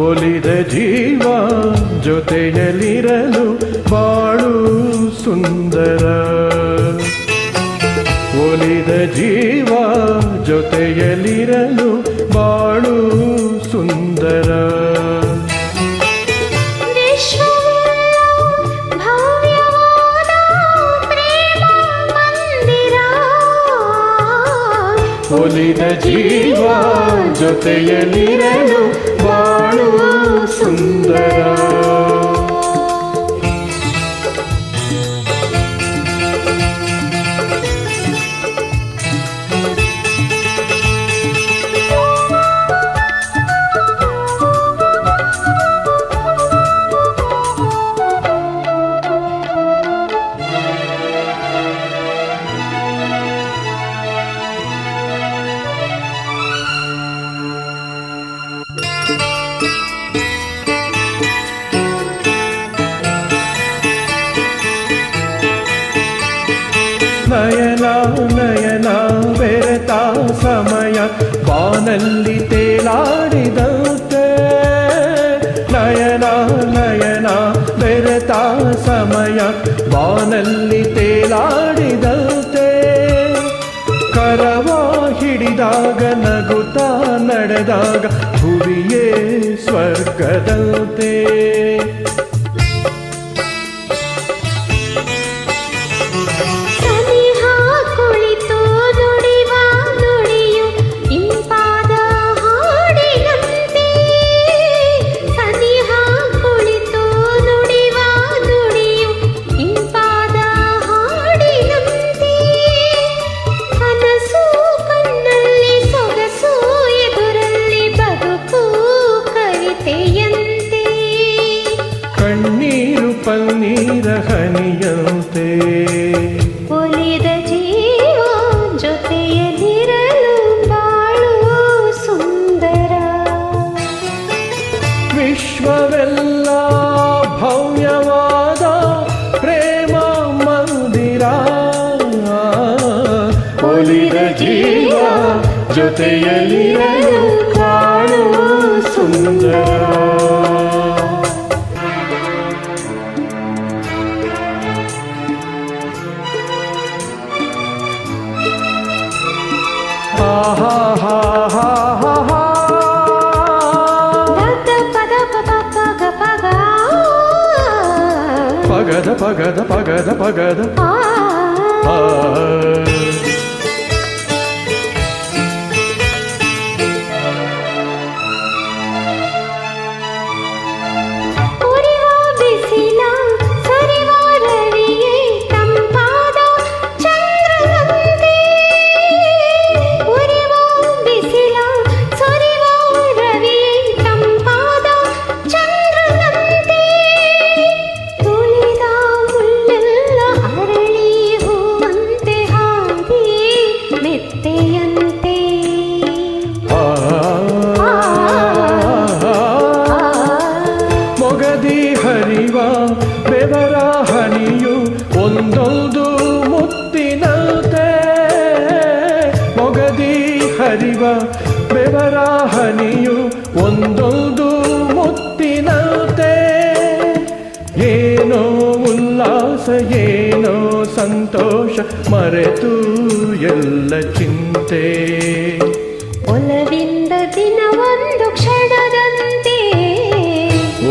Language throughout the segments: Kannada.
ಒಲಿದ ಜೀವ ಜೊತೆಯಲ್ಲಿರಲು ಬಾಳು ಸುಂದರ. ಒಲಿದ ಜೀವ ಜೊತೆಯಲ್ಲಿರಲು ಬಾಳು ಸುಂದರ. ಒಲಿದ ಜೀವ ಜೊತೆಯಲ್ಲಿರಲು ಬಾಳು ಸುಂದರ. ನಯನ ನಯನ ಬೆರೆತ ಸಮಯ ಬಾನಲ್ಲಿ ತೇಲಾಡಿದಂತೆ. ನಯನ ನಯನ ಬೆರೆತ ಸಮಯ ಬಾನಲ್ಲಿ ತೇಲಾಡಿದಂತೆ. ಕರವ ಹಿಡಿದಾಗ ನಗುತ್ತಾ ನಡೆದಾಗ ಭುವಿಯೇ ಸ್ವರ್ಗದಂತೆ. ಕಣ್ಣೀರು ಪನ್ನೀರ ಹನಿಯಂತೆ. ಒಲಿದ ಜೀವ ಜೊತೆಯಲ್ಲಿರಲು ಬಾಳು ಸುಂದರ. ವಿಶ್ವವೆಲ್ಲ ಭವ್ಯವಾದ ಪ್ರೇಮ ಮಂದಿರ. ಒಲಿದ ಜೀವ ಜೊತೆಯಲ್ಲಿರಲು ಬಾಳು ಸುಂದರ. ಪಗದ ಪಗದ ಪಗದ ಪಗದ ಮೊಗದಿ ಹರಿವ ಬೆವರ ಹನಿಯು ಒಂದೊಂದು ಮುತ್ತಿನಂತೆ. ಮೊಗದಿ ಹರಿವ ಬೆವರ ಹನಿಯು ಒಂದೊಂದು ಮುತ್ತಿನಂತೆ. ಏನೋ ಉಲ್ಲಾಸ ಏನೋ ಸಂತೋಷ ಮರೆತು ಎಲ್ಲ ಚಿಂತೆ. ಒಲವಿಂದ ದಿನ ಒಂದು ಕ್ಷಣದಂತೆ.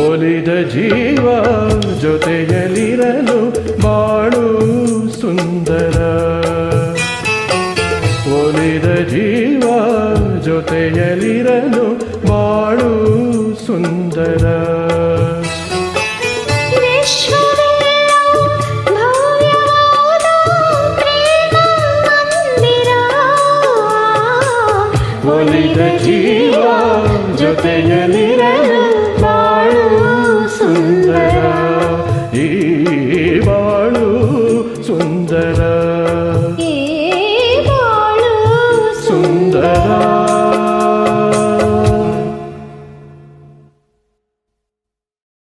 ಒಲಿದ ಜೀವ ಜೊತೆಯಲ್ಲಿರಲು ಬಾಳು ಸುಂದರ. ಒಲಿದ ಜೀವ ಜೊತೆಯಲ್ಲಿರಲು ಬಾಳು ಸುಂದರ. ಒಲಿದ ಜೀವ ಜೊತೆಯಲ್ಲಿರಲು